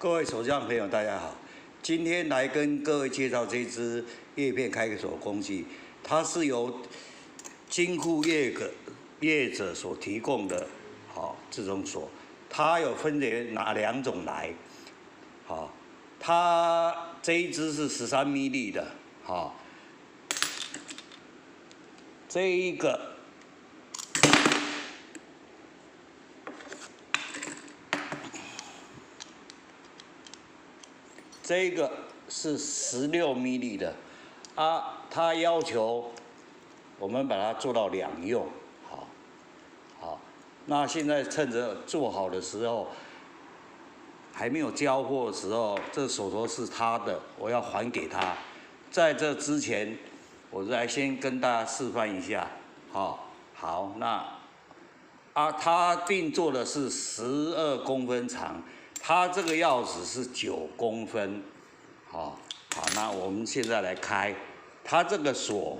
各位手匠朋友，大家好。今天来跟各位介绍这支叶片开锁工具，它是由金库业者所提供的，这种锁，它有分别哪2种来，它这一支是13 mm 的，这一个。 这个是16 mm 的，它要求我们把它做到2用，好，那现在趁着做好的时候，还没有交货的时候，这手头是他的，我要还给他。在这之前，我来先跟大家示范一下，好，那他定做的是12公分长。 它这个钥匙是9公分，好，那我们现在来开，它这个锁，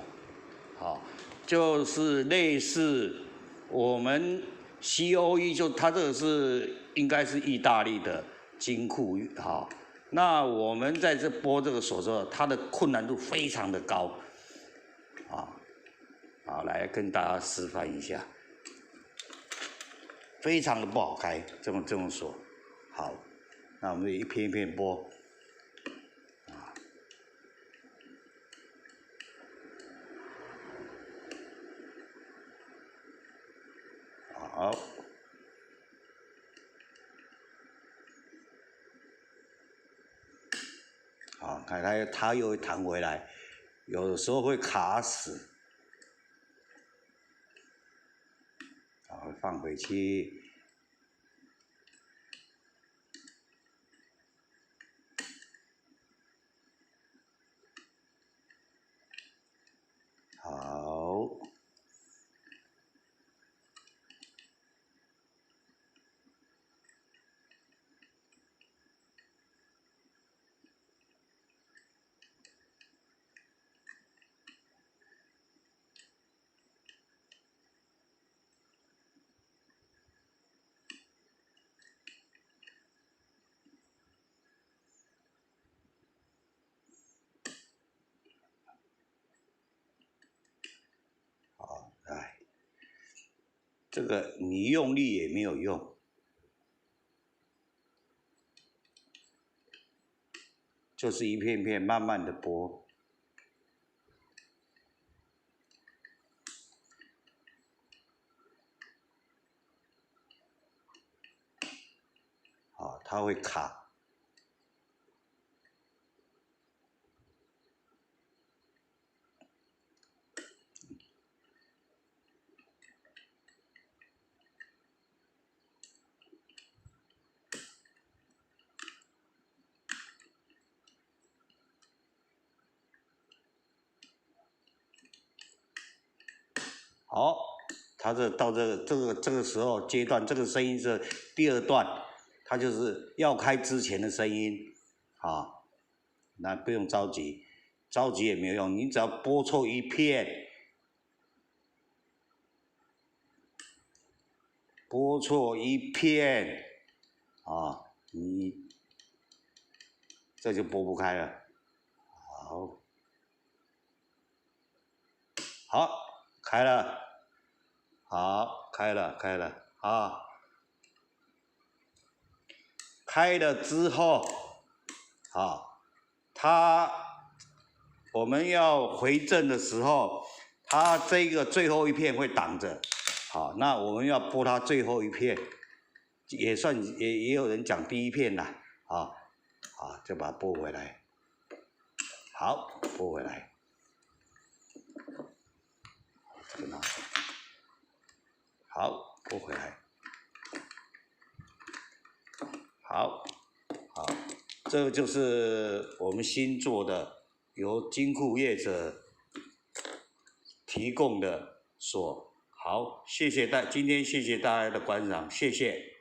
就是类似我们 COE， 就它这个是应该是意大利的金库，那我们在这拨这个锁的时候，它的困难度非常的高，来跟大家示范一下，非常的不好开，这种锁。 好，那我们一片一片剥，好，看它又会弹回来，有的时候会卡死，好，放回去。 好，来，这个你用力也没有用。 就是一片片慢慢的剥，它会卡。好，它到这个时候阶段，这个声音是第2段，它就是要开之前的声音，那不用着急，着急也没有用，你只要拨错一片，拨错一片，你这就拨不开了，好，开了。 好，开了开了之后，我们要回正的时候，它这个最后一片会挡着，那我们要拨它最后一片，也有人讲第一片啦，就把它拨回来，好，拨回来，这个拿。 好，拨回来。好，这个就是我们新做的，由金库业者提供的锁。好，今天谢谢大家的观赏，谢谢。